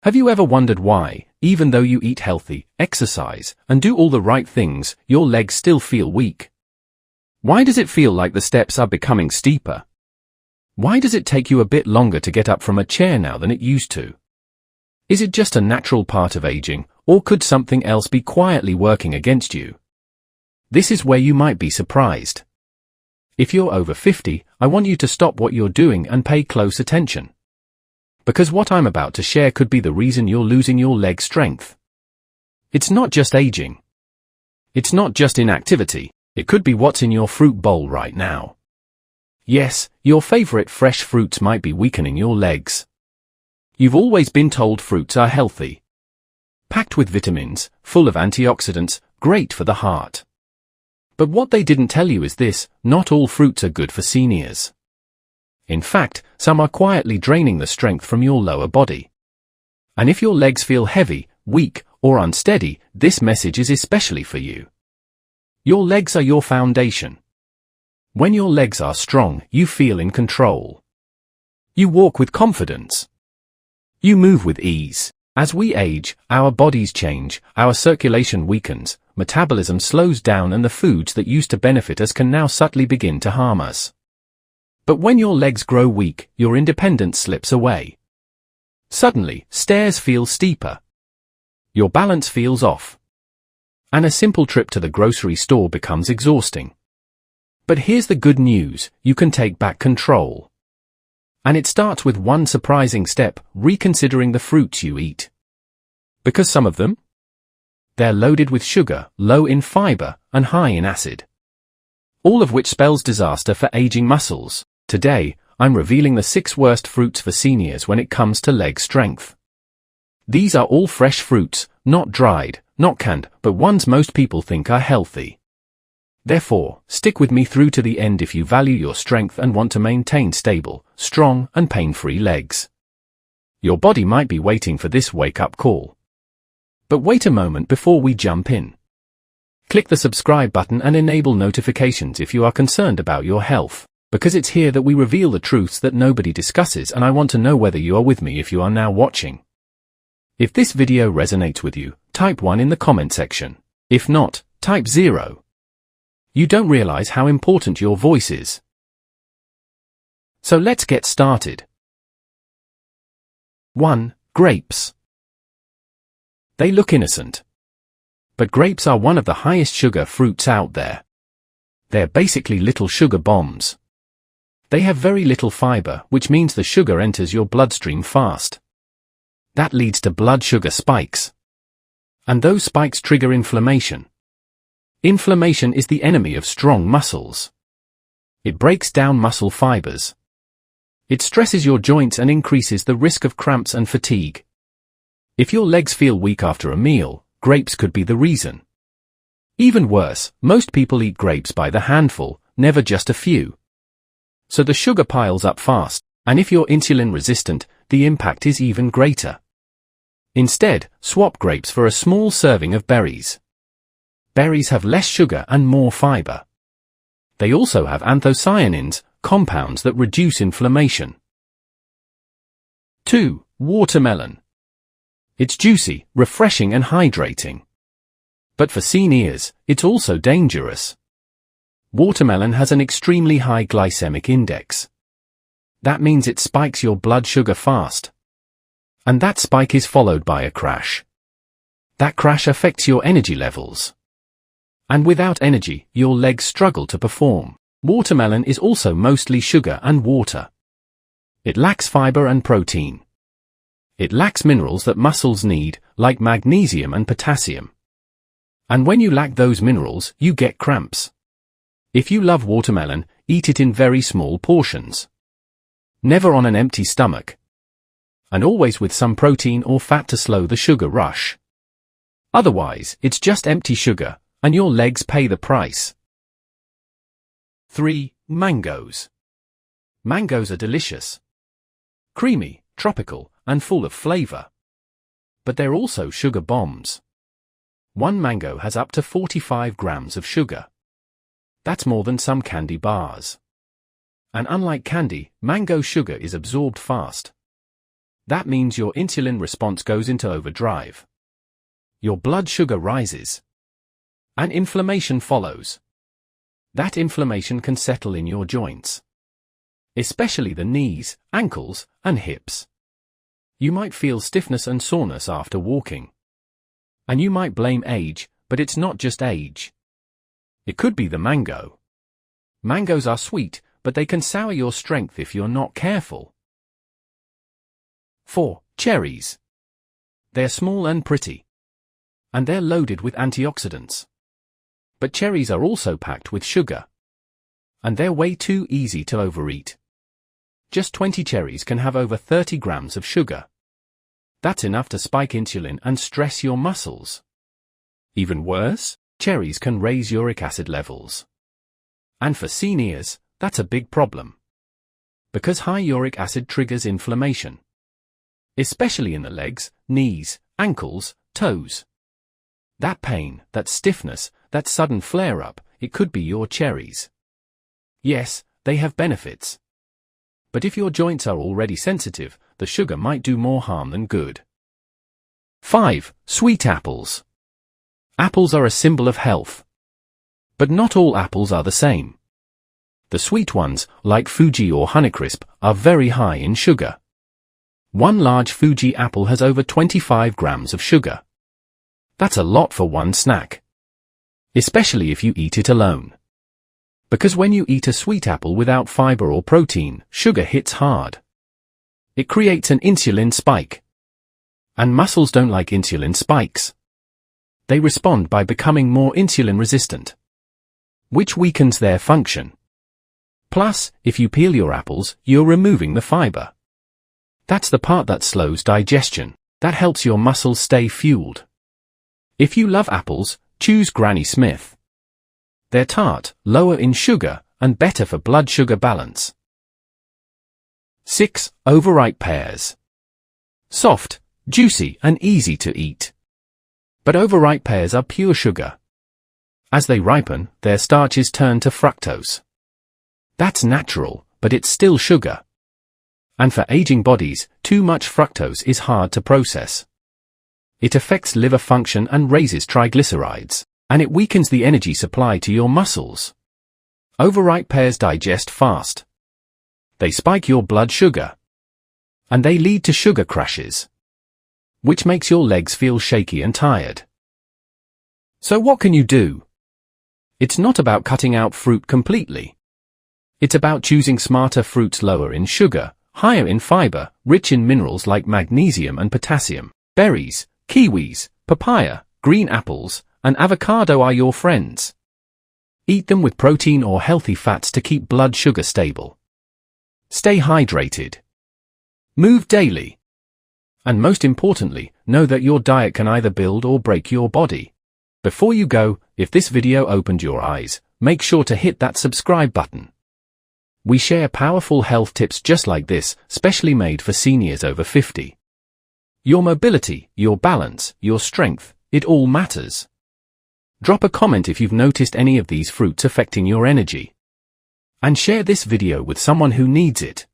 Have you ever wondered why, even though you eat healthy, exercise, and do all the right things, your legs still feel weak? Why does it feel like the steps are becoming steeper? Why does it take you a bit longer to get up from a chair now than it used to? Is it just a natural part of aging, or could something else be quietly working against you? This is where you might be surprised. If you're over 50, I want you to stop what you're doing and pay close attention. Because what I'm about to share could be the reason you're losing your leg strength. It's not just aging. It's not just inactivity. It could be what's in your fruit bowl right now. Yes, your favorite fresh fruits might be weakening your legs. You've always been told fruits are healthy. Packed with vitamins, full of antioxidants, great for the heart. But what they didn't tell you is this: not all fruits are good for seniors. In fact, some are quietly draining the strength from your lower body. And if your legs feel heavy, weak, or unsteady, this message is especially for you. Your legs are your foundation. When your legs are strong, you feel in control. You walk with confidence. You move with ease. As we age, our bodies change, our circulation weakens, metabolism slows down, and the foods that used to benefit us can now subtly begin to harm us. But when your legs grow weak, your independence slips away. Suddenly, stairs feel steeper. Your balance feels off. And a simple trip to the grocery store becomes exhausting. But here's the good news: you can take back control. And it starts with one surprising step: reconsidering the fruits you eat. Because some of them? They're loaded with sugar, low in fiber, and high in acid. All of which spells disaster for aging muscles. Today, I'm revealing the 6 worst fruits for seniors when it comes to leg strength. These are all fresh fruits, not dried, not canned, but ones most people think are healthy. Therefore, stick with me through to the end if you value your strength and want to maintain stable, strong, and pain-free legs. Your body might be waiting for this wake-up call. But wait a moment before we jump in. Click the subscribe button and enable notifications if you are concerned about your health, because it's here that we reveal the truths that nobody discusses, and I want to know whether you are with me if you are now watching. If this video resonates with you, type 1 in the comment section. If not, type 0. You don't realize how important your voice is. So let's get started. 1. Grapes. They look innocent. But grapes are one of the highest sugar fruits out there. They're basically little sugar bombs. They have very little fiber, which means the sugar enters your bloodstream fast. That leads to blood sugar spikes. And those spikes trigger inflammation. Inflammation is the enemy of strong muscles. It breaks down muscle fibers. It stresses your joints and increases the risk of cramps and fatigue. If your legs feel weak after a meal, grapes could be the reason. Even worse, most people eat grapes by the handful, never just a few. So the sugar piles up fast, and if you're insulin resistant, the impact is even greater. Instead, swap grapes for a small serving of berries. Berries have less sugar and more fiber. They also have anthocyanins, compounds that reduce inflammation. 2. Watermelon. It's juicy, refreshing, and hydrating. But for seniors, it's also dangerous. Watermelon has an extremely high glycemic index. That means it spikes your blood sugar fast. And that spike is followed by a crash. That crash affects your energy levels. And without energy, your legs struggle to perform. Watermelon is also mostly sugar and water. It lacks fiber and protein. It lacks minerals that muscles need, like magnesium and potassium. And when you lack those minerals, you get cramps. If you love watermelon, eat it in very small portions. Never on an empty stomach. And always with some protein or fat to slow the sugar rush. Otherwise, it's just empty sugar, and your legs pay the price. 3. Mangoes. Mangoes are delicious. Creamy, tropical, and full of flavor. But they're also sugar bombs. One mango has up to 45 grams of sugar. That's more than some candy bars. And unlike candy, mango sugar is absorbed fast. That means your insulin response goes into overdrive. Your blood sugar rises. And inflammation follows. That inflammation can settle in your joints, especially the knees, ankles, and hips. You might feel stiffness and soreness after walking. And you might blame age, but it's not just age. It could be the mango. Mangoes are sweet, but they can sour your strength if you're not careful. 4. Cherries. They're small and pretty. And they're loaded with antioxidants. But cherries are also packed with sugar. And they're way too easy to overeat. Just 20 cherries can have over 30 grams of sugar. That's enough to spike insulin and stress your muscles. Even worse, cherries can raise uric acid levels. And for seniors, that's a big problem. Because high uric acid triggers inflammation. Especially in the legs, knees, ankles, toes. That pain, that stiffness, that sudden flare-up, it could be your cherries. Yes, they have benefits. But if your joints are already sensitive, the sugar might do more harm than good. 5. Sweet apples. Apples are a symbol of health. But not all apples are the same. The sweet ones, like Fuji or Honeycrisp, are very high in sugar. One large Fuji apple has over 25 grams of sugar. That's a lot for one snack. Especially if you eat it alone. Because when you eat a sweet apple without fiber or protein, sugar hits hard. It creates an insulin spike. And muscles don't like insulin spikes. They respond by becoming more insulin resistant, which weakens their function. Plus, if you peel your apples, you're removing the fiber. That's the part that slows digestion. That helps your muscles stay fueled. If you love apples, choose Granny Smith. They're tart, lower in sugar, and better for blood sugar balance. 6. Overripe pears. Soft, juicy, and easy to eat. But overripe pears are pure sugar. As they ripen, their starches turn to fructose. That's natural, but it's still sugar. And for aging bodies, too much fructose is hard to process. It affects liver function and raises triglycerides, and it weakens the energy supply to your muscles. Overripe pears digest fast. They spike your blood sugar. And they lead to sugar crashes, which makes your legs feel shaky and tired. So what can you do? It's not about cutting out fruit completely. It's about choosing smarter fruits lower in sugar, higher in fiber, rich in minerals like magnesium and potassium. Berries, kiwis, papaya, green apples, and avocado are your friends. Eat them with protein or healthy fats to keep blood sugar stable. Stay hydrated. Move daily. And most importantly, know that your diet can either build or break your body. Before you go, if this video opened your eyes, make sure to hit that subscribe button. We share powerful health tips just like this, specially made for seniors over 50. Your mobility, your balance, your strength, it all matters. Drop a comment if you've noticed any of these fruits affecting your energy. And share this video with someone who needs it.